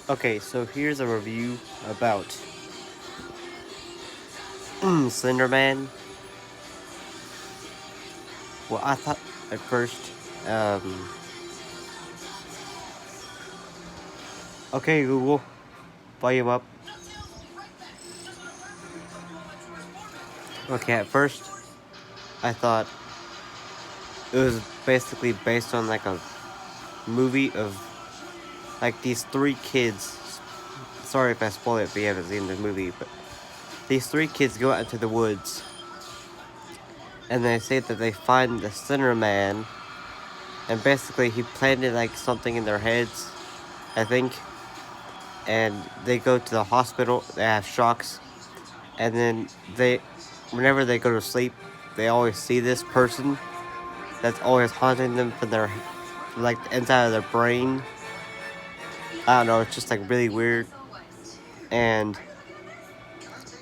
Okay, so here's a review about Slender Man. Well, I thought at first, um, okay, Google, volume up. Okay, at first, I thought it was basically based on like a movie of like these three kids. Sorry if I spoil it if you haven't seen the movie, but these three kids go out into the woods and they say that they find the Slender Man, and basically he planted like something in their heads, I think, and they go to the hospital. They have shocks, and then whenever they go to sleep, they always see this person that's always haunting them from like the inside of their brain. I don't know. It's just like really weird, and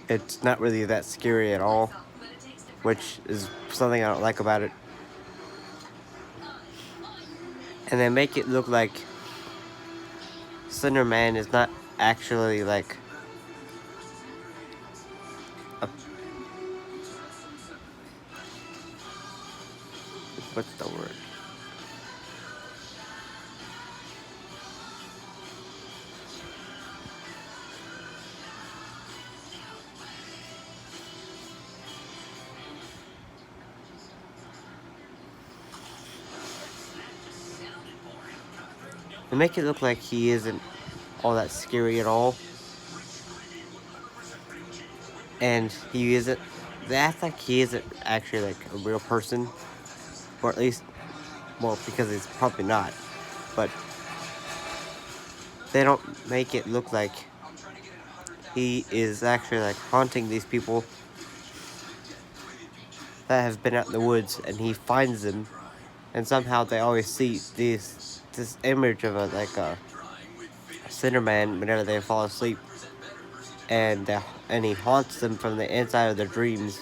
it's not really that scary at all, which is something I don't like about it. And they make it look like Slender Man is not actually like a, what's the word? They make it look like he isn't all that scary at all, and he isn't. They act like he isn't actually like a real person, or at least, well, because he's probably not. But they don't make it look like he is actually like haunting these people that have been out in the woods, and he finds them, and somehow they always see this image of a Slender Man whenever they fall asleep, and he haunts them from the inside of their dreams,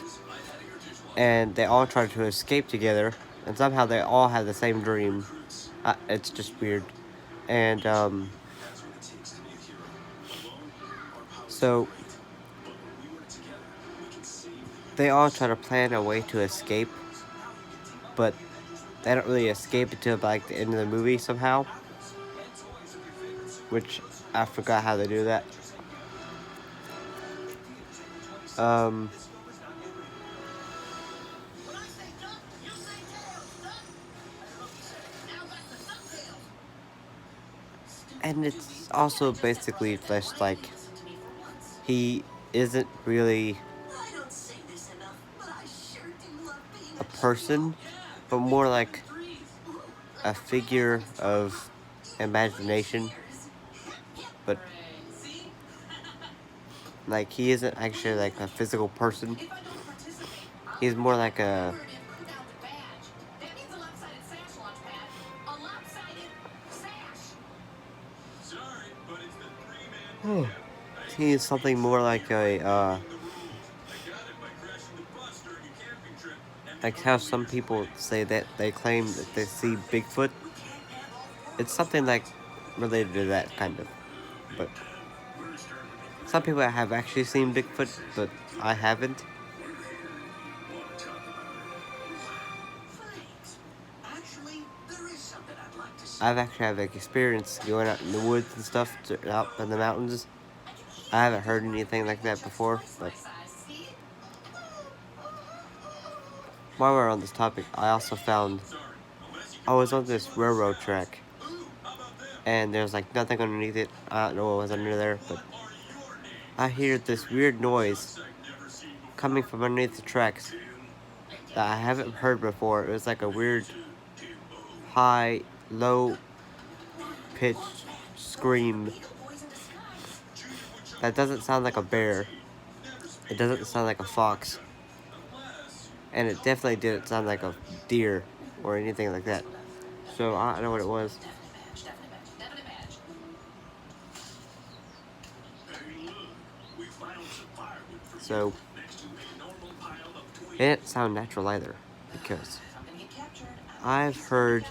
and they all try to escape together, and somehow they all have the same dream. It's just weird, and so they all try to plan a way to escape, but they don't really escape until like the end of the movie somehow, which I forgot how they do that. Um, and it's also basically just like he isn't really a person, but more like a figure of imagination. But like he isn't actually like a physical person. He's more like a he's something more like like how some people say that they claim that they see Bigfoot. It's something like related to that kind of. But some people have actually seen Bigfoot, but I haven't. I've actually had like experience going out in the woods and stuff, out in the mountains. I haven't heard anything like that before, but while we're on this topic, I also found I was on this railroad track, and there's like nothing underneath it. I don't know what was under there, but I hear this weird noise coming from underneath the tracks that I haven't heard before. It was like a weird, high, low pitched scream that doesn't sound like a bear. It doesn't sound like a fox. And it definitely didn't sound like a deer or anything like that. So I don't know what it was. So it didn't sound natural either, because I've heard,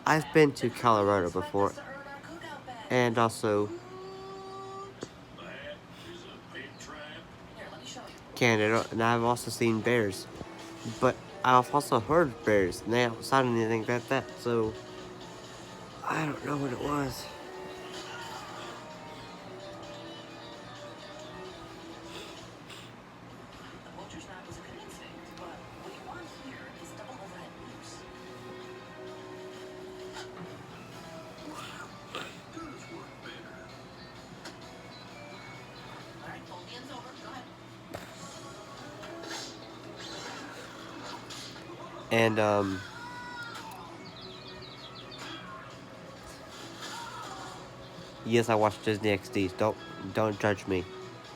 I've been to Colorado before, And also Canada, and I've also seen bears. But I've also heard bears, and they don't sound anything like that, so I don't know what it was. And yes, I watched Disney XD. Don't judge me.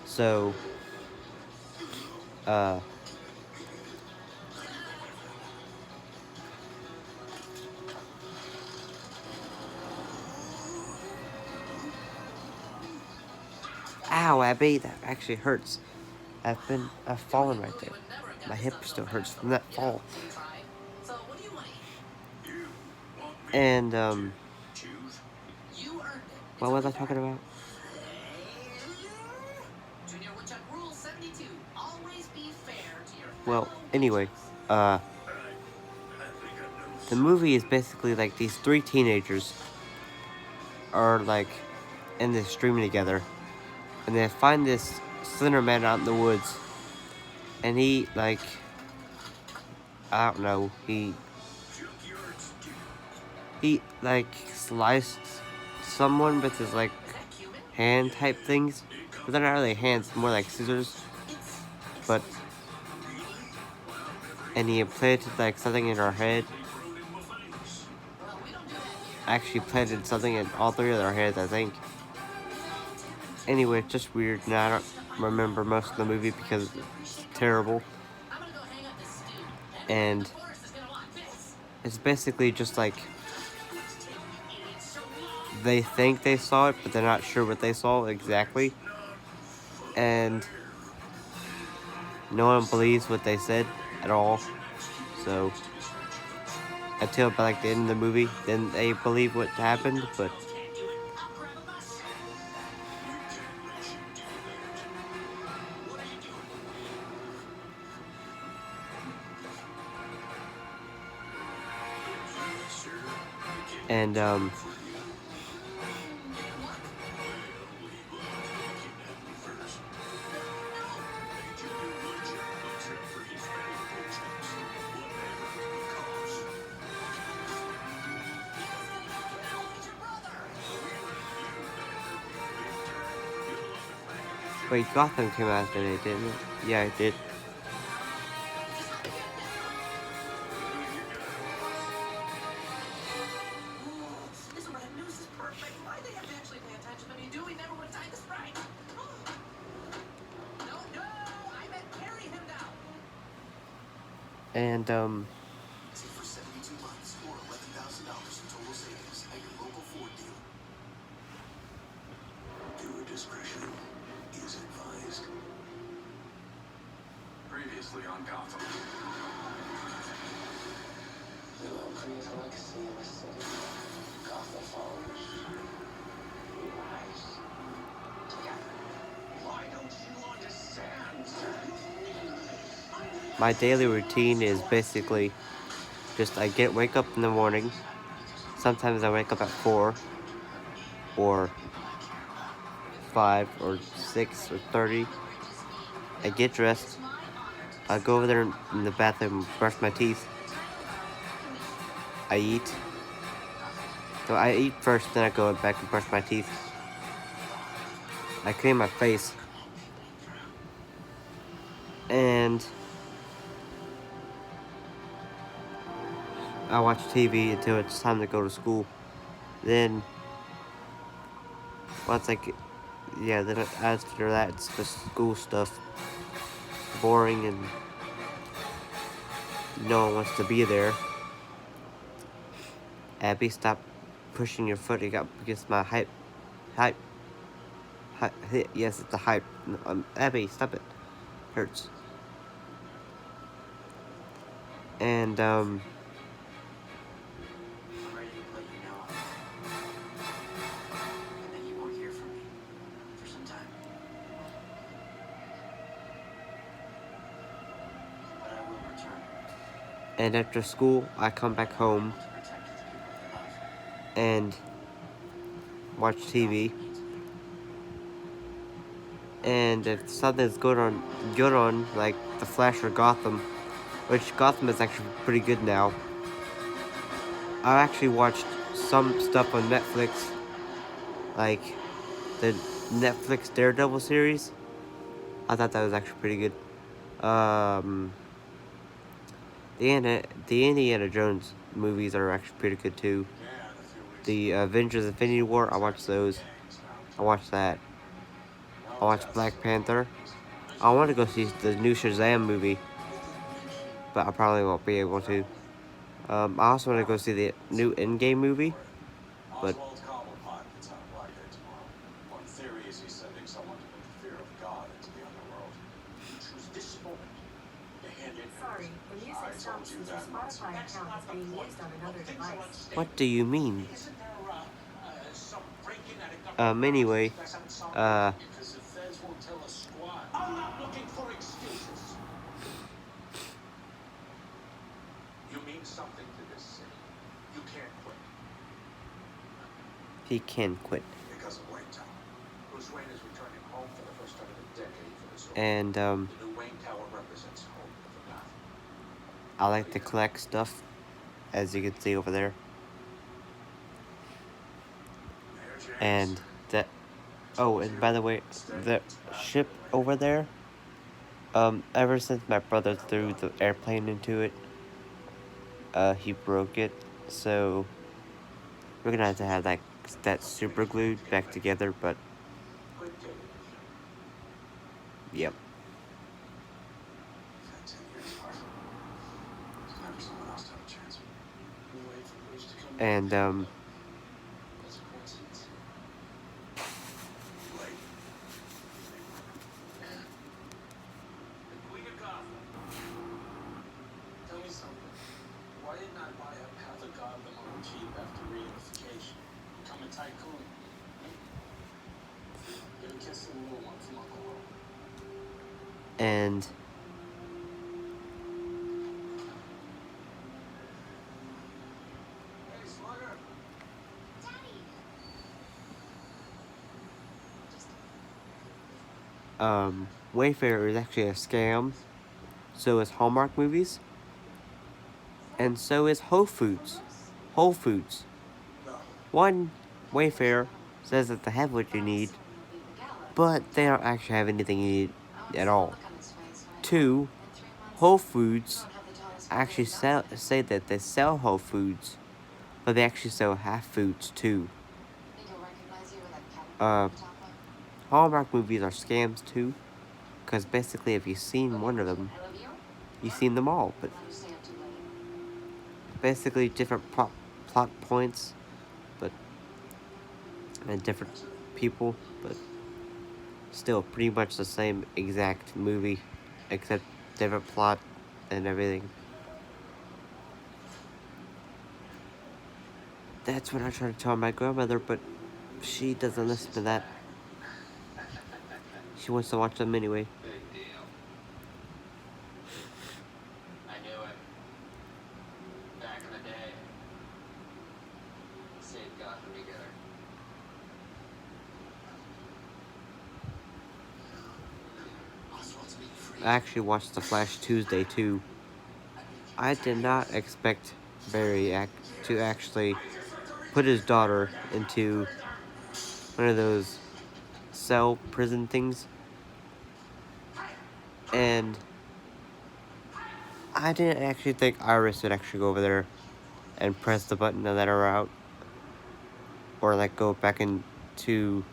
So ow, Abby, that actually hurts. I've fallen right there. My hip still hurts from that fall. And what was I talking about? Well, anyway, the movie is basically like these three teenagers are like in this stream together, and they find this slender man out in the woods, and he like, I don't know, he like sliced someone with his like hand type things, but they're not really hands, more like scissors. But and he implanted like something in her head. Actually planted something in all three of their heads, I think. Anyway, it's just weird. Now I don't remember most of the movie because it's terrible. And it's basically just like they think they saw it, but they're not sure what they saw exactly. And no one believes what they said at all. So until by like the end of the movie, then they believe what happened. But and wait, Gotham came out today, didn't it? Yeah, it did. And For 72 months or $11,000 in total savings at your local Ford dealer. Viewer discretion is advised. Previously on Gotham. We will create a legacy in the city. Gotham followers. We rise together. Why don't you understand? my daily routine is basically just wake up in the morning. Sometimes I wake up at 4 or 5 or 6 or 30. I get dressed. I go over there in the bathroom, brush my teeth. I eat. So I eat first, then I go back and brush my teeth. I clean my face. And I watch TV until it's time to go to school. Then once then after that, it's just school stuff. Boring and no one wants to be there. Abby, stop pushing your foot against my hype. Yes, it's a hype. No, Abby, stop it. Hurts. And And after school, I come back home and watch TV. And if something's good on like The Flash or Gotham, which Gotham is actually pretty good now. I actually watched some stuff on Netflix, like the Netflix Daredevil series. I thought that was actually pretty good. The Indiana Jones movies are actually pretty good too. The Avengers Infinity War, I watched those. I watched that. I watched Black Panther. I want to go see the new Shazam movie, but I probably won't be able to. I also want to go see the new Endgame movie, but Oswald Cobblepot gets on Blackgate tomorrow. One theory is he's sending someone to put the fear of God into the underworld. You choose this moment to hand in Sorry, the music I told stopped you since your that months Spotify ago. account is being used on another device. what do you mean? Isn't there some break-in at a government Anyway, you guys haven't solved yet? uh, Because the feds won't tell us squat. I'm not looking for excuses. You mean something to this city. You can't quit he can quit. because of Wayne Tower. Bruce Wayne is returning home for the first time in a decade for this. And The new Wayne Tower represents hope for the path. I like to collect stuff, as you can see over there. And that. Oh, and by the way, the ship over there. Ever since my brother threw the airplane into it, he broke it. So we're gonna have to have that super glued back together. But Quit taking it. yep. You've had 10 years, Mark. There's never someone else to have a chance. We wait for Bruce to come back. And That's a coincidence. Wait. The Queen of Gotham. Tell me something. Why didn't I buy up half of Gotham on the cheap after reunification? Become a tycoon. Give a kiss to the little one from Uncle Earl. and Hey, Slugger. Wayfair is actually a scam. So is Hallmark movies. And so is Whole Foods. Whole Foods. No. One, Wayfair says that they have what you need, but they don't actually have anything you need at all. Two, Whole Foods actually say that they sell Whole Foods, but they actually sell half foods too. Hallmark movies are scams too, because basically if you've seen one of them, you've seen them all, but basically different plot points, but and different people, but still pretty much the same exact movie, except different plot and everything. That's what I try to tell my grandmother, but she doesn't listen to that. She wants to watch them anyway. Big deal. I knew it. Back in the day. Saved Gotham together. Oswald's being free. I actually watched The Flash Tuesday too. I did not expect Barry to actually put his daughter into one of those cell prison things. And I didn't actually think Iris would actually go over there and press the button to let her out. Or like go back into,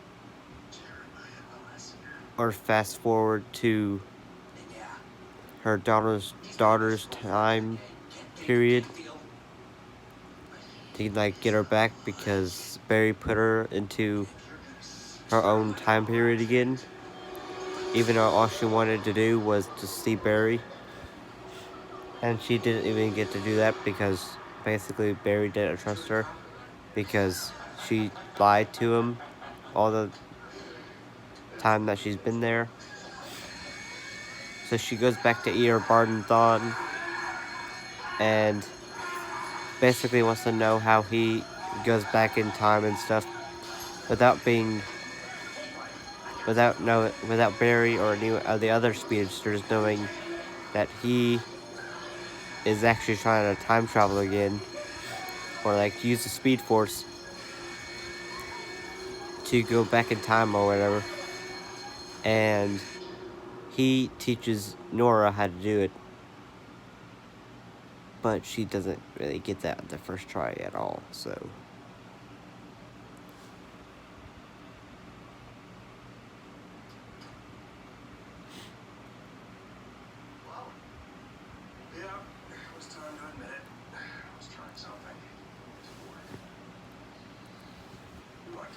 or fast forward to her daughter's time period to like get her back, because Barry put her into her own time period again, even though all she wanted to do was to see Barry. And she didn't even get to do that because basically Barry didn't trust her, because she lied to him all the time that she's been there. So she goes back to Ear Barden Thawne and basically wants to know how he goes back in time and stuff without being without Barry or any of the other speedsters knowing that he is actually trying to time travel again, or like use the Speed Force to go back in time or whatever. And he teaches Nora how to do it, but she doesn't really get that the first try at all. So Well, yeah, it was time to admit it. I was trying something. It didn't work. Look,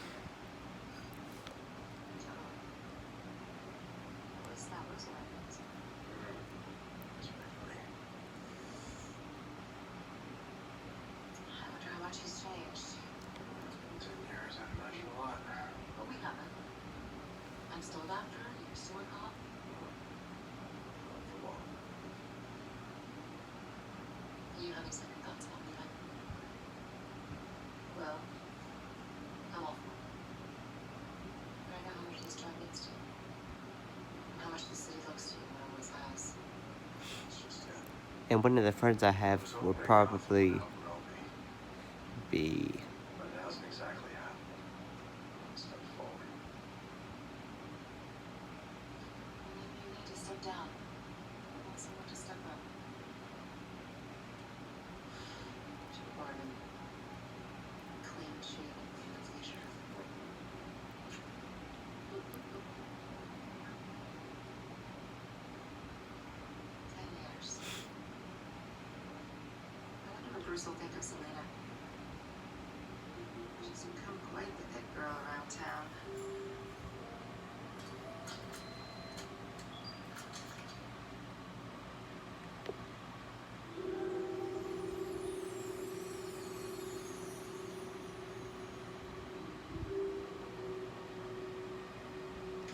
At least that looks like it. it's really. I wonder how much he's changed. 10 years, I'd imagine a lot. But we haven't. I'm still a doctor. You're still a cop. Not for long. You have any second thoughts about me, then? Well, I'm all for it. But I know how much this job means to you. And how much the city looks to you and always has. It's just, and one of the friends I have was would hoping probably nothing will be but it hasn't exactly happened. Step forward. Well, maybe you need to step down. I want someone to step up. To pardon. Clean shaven in its leisure. 10 years. I wonder what Bruce will think of Selena. She's become quite the hit girl around town.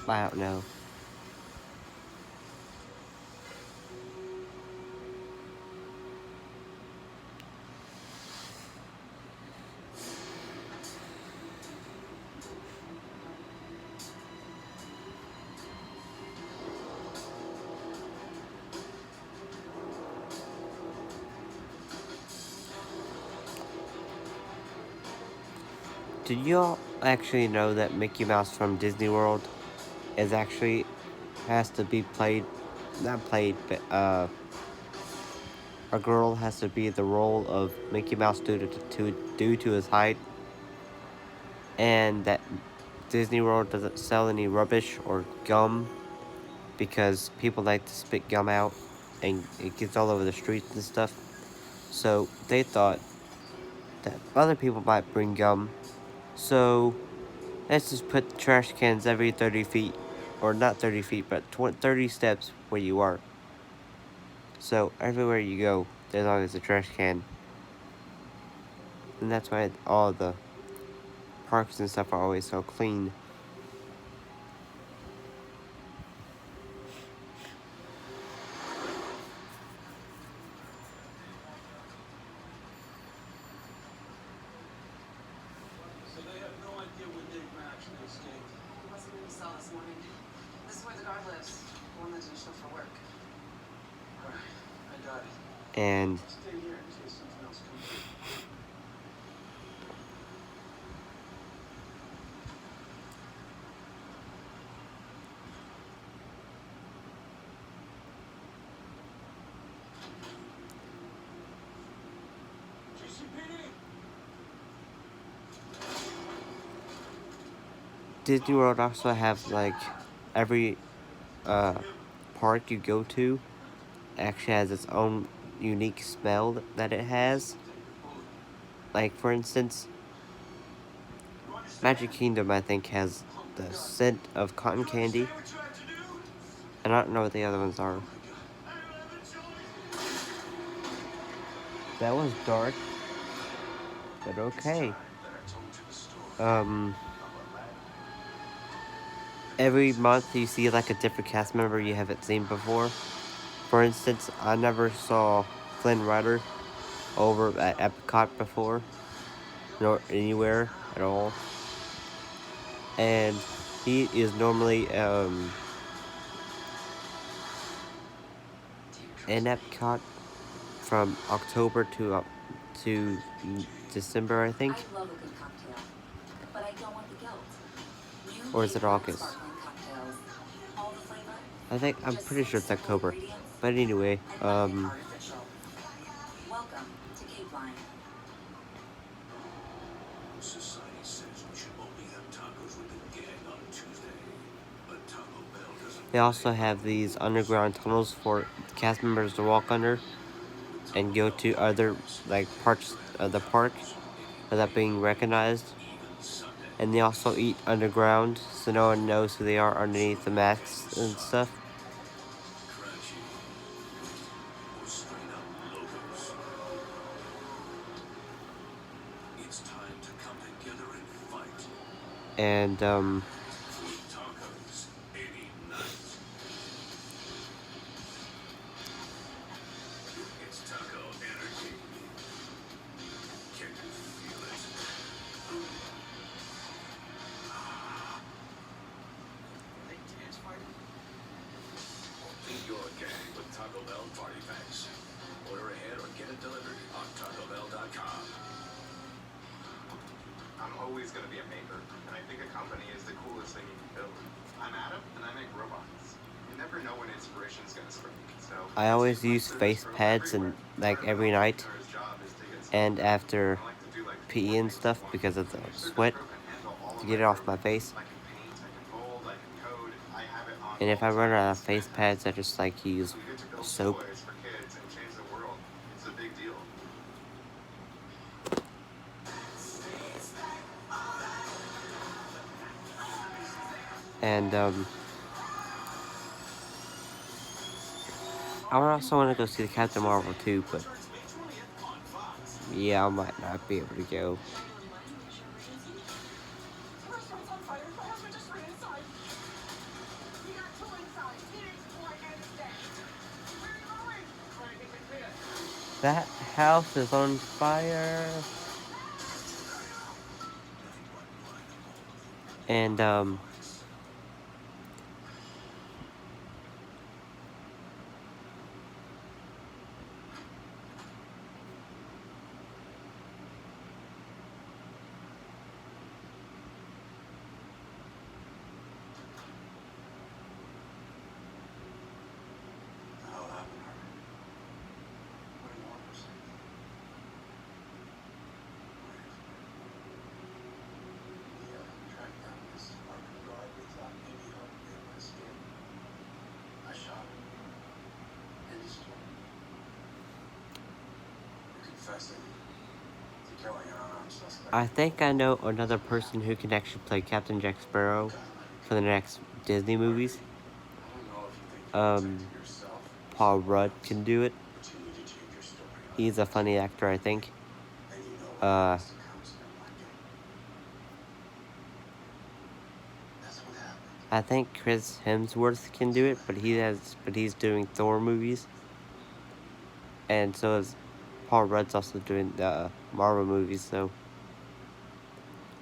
I don't know. Did y'all actually know that Mickey Mouse from Disney World is actually has to be played, not played, but a girl has to be the role of Mickey Mouse due to his height, and that Disney World doesn't sell any rubbish or gum because people like to spit gum out and it gets all over the streets and stuff. So they thought that other people might bring gum, so let's just put trash cans every 30 feet, or not 30 feet, but 30 steps where you are. So everywhere you go, there's always a trash can. And that's why all the parks and stuff are always so clean. So they have no idea when Dave actually escaped. It wasn't what we saw this morning. This is where the guard lives. The one that didn't show for work. Alright, I got it. And Stay here in case something else comes in. GCPD! Disney World also have like every park you go to actually has its own unique smell that it has. Like for instance, Magic Kingdom I think has the scent of cotton candy, and I don't know what the other ones are. That was dark, but okay. Every month you see like a different cast member you haven't seen before. For instance, I never saw Flynn Rider over at Epcot before, nor anywhere at all. And he is normally in Epcot from October to December, I think, I love a good cocktail, but I don't want the guilt. New or is it Cape Cod August? sparkling cocktails. All the flavor, I'm just pretty sure it's simple October. ingredients, But anyway, and nothing artificial. Welcome to Cape Line. Society says we should only have tacos with the gang on Tuesday, but Taco Bell doesn't. they also have these underground tunnels for cast members to walk under and go to other like parts of the park without being recognized. And they also eat underground, so no one knows who they are underneath the masks and stuff. Crunchy or straight up locos. It's time to come together and fight And with tacos any night. It's taco energy. Can you feel it? They dance fighting? Beat your gang with Taco Bell Party Packs. Order ahead or get it delivered on TacoBell.com. I'm always going to be a maker, and I think a company is the coolest thing you can build. I'm Adam, and I make robots. You never know when inspiration is going to strike, so I always use face pads and like every night and after PE and stuff because of the sweat to get it off my face. I can paint, I can mold, I can code. I have it on And if I all run out of times. face pads, I just like use We get to build soap. toys for kids and change the world. It's a big deal. And I also want to go see the Captain Marvel too, but yeah, I might not be able to go. That house is on fire. And The hell happened, Harvey? What do you want to say? We tracked down this army guard. We thought maybe help me with my escape. I shot him. And he told me. You're confessing to killing an unarmed suspect. I think I know another person who can actually play Captain Jack Sparrow for the next Disney movies. I don't know if you think you protected yourself. Paul Rudd can do it. But you need to change your story. He's a funny actor, I think. And you know what Uh, needs to come, so don't like it. That's what happened. I think Chris Hemsworth can do it, but he's doing Thor movies. And so is Paul Rudd's also doing the Marvel movies, so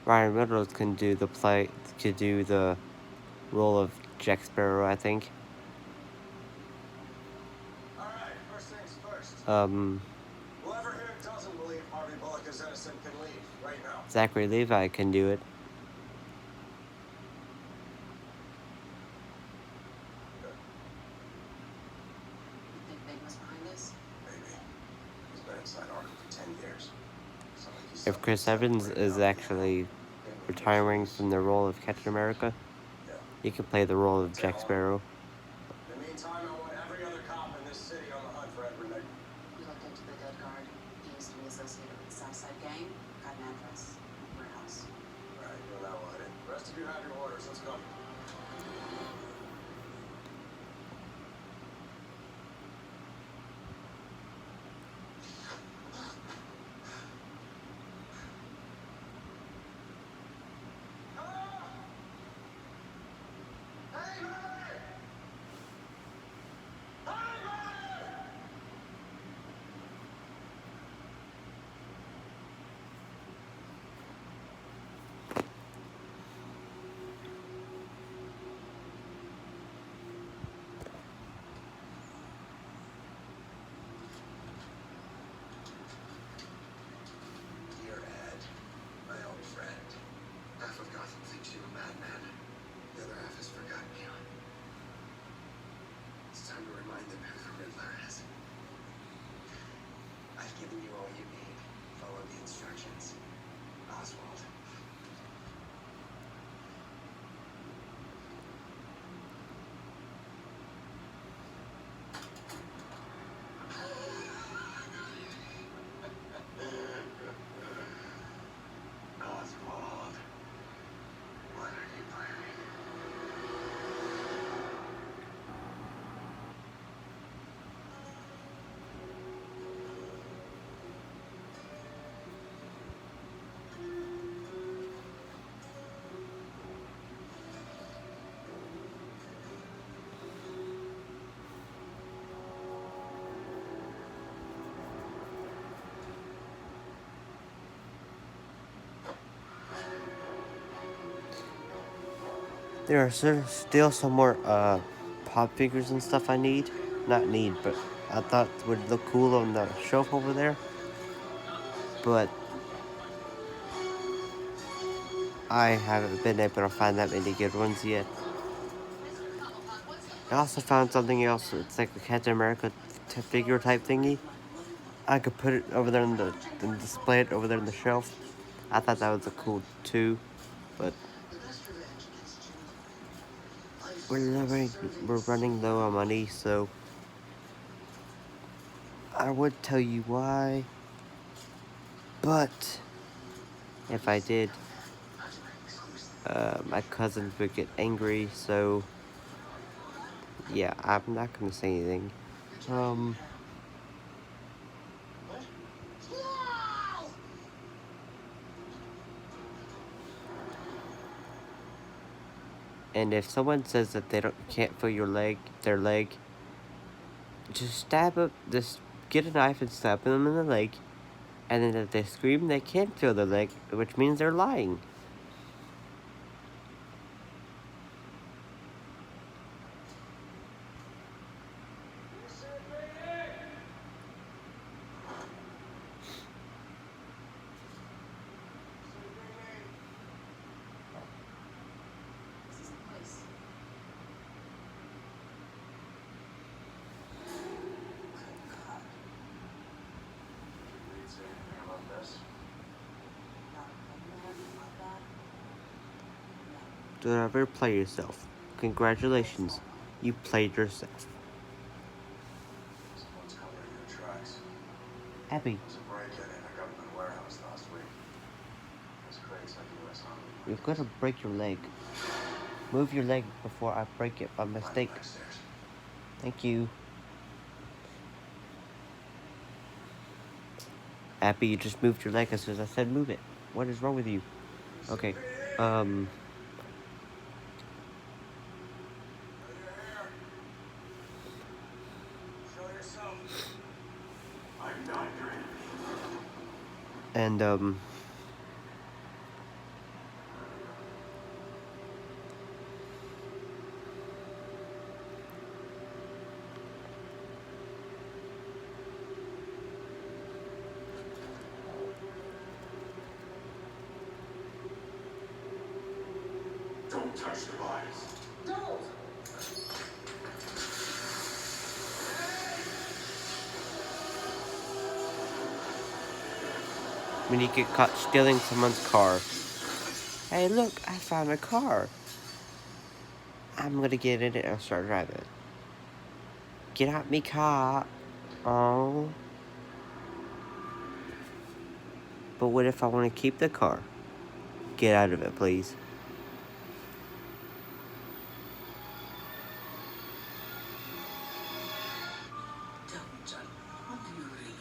Ryan Reynolds could do the role of Jack Sparrow, I think. All right, first things first. Whoever here doesn't believe Harvey Bullock is innocent can leave right now. Zachary Levi can do it. You think Bigman's behind this? Maybe. He's been inside Arkham for 10 years. So like he's If Chris Evans is actually retiring from the role of Captain America, Yeah. he could play the role of Jack Sparrow. In the meantime, I want every other cop in this city on the hunt for Edward Nigma. We looked into the dead guard. He used to be associated with the Southside Gang. Got an address. Warehouse. All right, you're not lying. The rest of you have your orders. Let's go. There are still some more pop figures and stuff I need. Not need, but I thought would look cool on the shelf over there. But I haven't been able to find that many good ones yet. I also found something else. It's like a Captain America figure type thingy. I could put it over there and display it over there on the shelf. I thought that was a cool too, but The best revenge against children. we're running low on money, so I would tell you why, but if I did, my cousins would get angry. So yeah, I'm not gonna say anything. And if someone says that they can't feel their leg, just stab up. Just get a knife and stab them in the leg. And then if they scream, they can't feel their leg, which means they're lying. This is the place. Did say anything about this? Don't ever play yourself. Congratulations, you played yourself. Someone's covering your tracks. Abby, There's a break-in in a government warehouse last week. There's crates like U.S. Army. you're gonna break your leg. Move your leg before I break it by mistake. Find them backstairs. Thank you. Abby, you just moved your leg as soon as I said move it. What is wrong with you? Okay, Show yourself. I'm not your enemy. and Don't touch the bodies. Don't! when you get caught stealing someone's car. Hey, look, I found a car. I'm gonna get in it and start driving. Get out me car. Oh. But what if I want to keep the car? Get out of it, please. Tell me, John, what do you really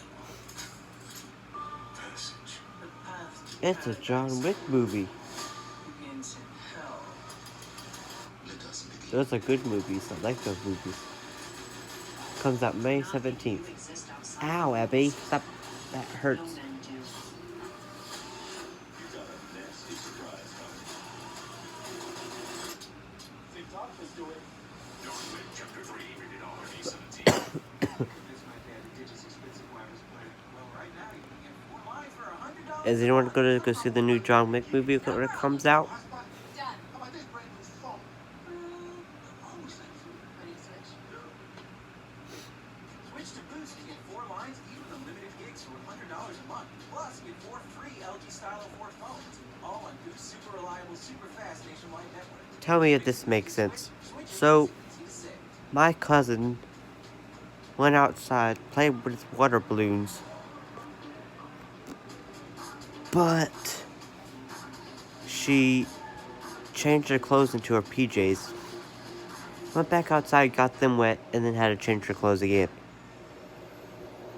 want? Passage. The path to It's a John Wick movie. begins in hell. Let us begin. Those are good movies. I like those movies. Comes out May 17th. Ow, Abby. Stop. That hurts. You got a nasty surprise coming. TikTok, let's do it. John Wick Chapter 3, rated R-17. Convince my dad to ditch his expensive wireless plan. Well, right now you can get 4 lines for $100. Is anyone gonna go see the new John Wick movie when it comes out? Done. How about this brand new phone? Almost like you. Ready to switch? Switch to Boost to get 4 lines, even unlimited gigs for $100 a month. Plus, get 4 free LG Stylo 4 phones. All on Boost super reliable, super fast nationwide network. Tell me if this makes sense. So, my cousin went outside, played with water balloons, but she changed her clothes into her PJs, went back outside, got them wet, and then had to change her clothes again.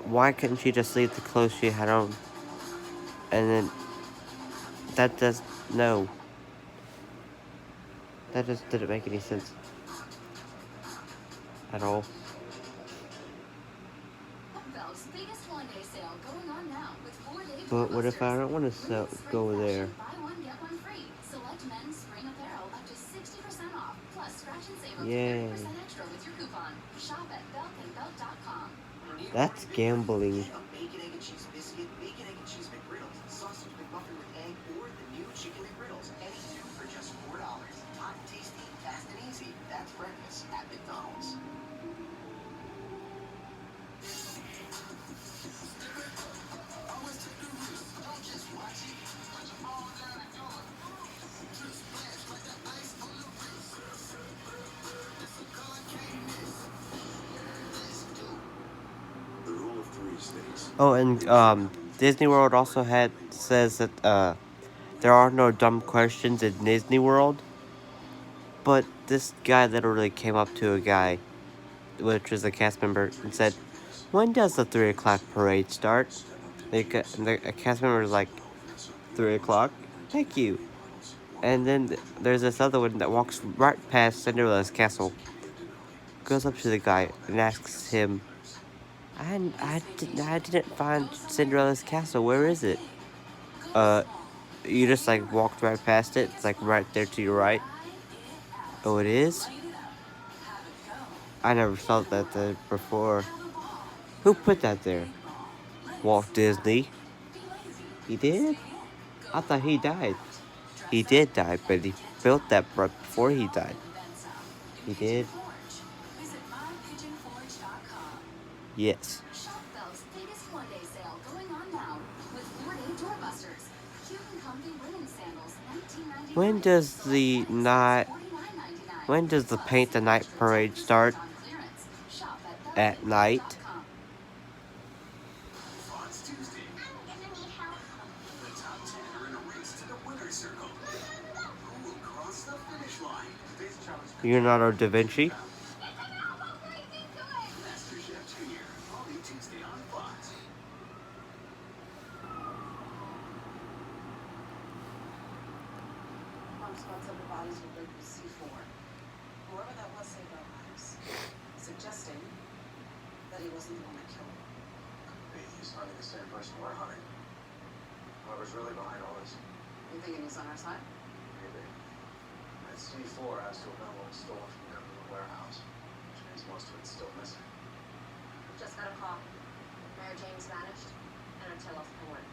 Why couldn't she just leave the clothes she had on? And then, that just, no. That just didn't make any sense. At all. Belk's biggest one-day sale going on now with 4-day But what if I don't want to go there? Buy one, get one free. Select men's spring apparel up to 60% off. Plus, scratch and save up to Yay. 30% extra with your coupon. Shop at beltandbelt.com. That's gambling. A bacon, egg, and cheese biscuit, bacon, egg, and cheese McGriddles, sausage McMuffin with egg, or the new chicken McGriddles. Any two for just $4. Hot, tasty, fast, and easy. That's breakfast at McDonald's. The rule of three states. Oh, and Disney World also says that there are no dumb questions in Disney World. But this guy literally came up to a guy, which was a cast member, and said, "When does the 3 o'clock parade start?" The cast member was like, 3 o'clock? Thank you. And then there's this other one that walks right past Cinderella's castle, goes up to the guy and asks him, I didn't find Cinderella's castle. Where is it? You just like walked right past it. It's like right there to your right. Oh, it is? I never felt that there before. Who put that there? Walt Disney. He did? I thought he died. He did die, but he built that right before he died. He did? Yes. Shop Belt's biggest one-day sale going on now with 4-day doorbusters. Cute and comfy women's sandals, $19.99. When does the night? $49.99. When does the Paint the Night parade start? On clearance. Shop At night. beltandbelt.com. Fonts Tuesday. I'm gonna need help. The top 10 are in a race to the winner's circle. Who will cross the finish line? Today's challenge. Leonardo da Vinci. Master Chef Junior. All new Tuesday on Fox. Mom spots other bodies were labeled C4. Whoever that was saved our lives, suggesting that he wasn't the one that killed her. He's hunting the same person we're hunting. Whoever's really behind all this. You thinking he's on our side? Maybe. That C4 has to have been what was stolen from the government warehouse, which means most of it's still missing. Just got a call. Mary Jane's vanished, and her tail off the board.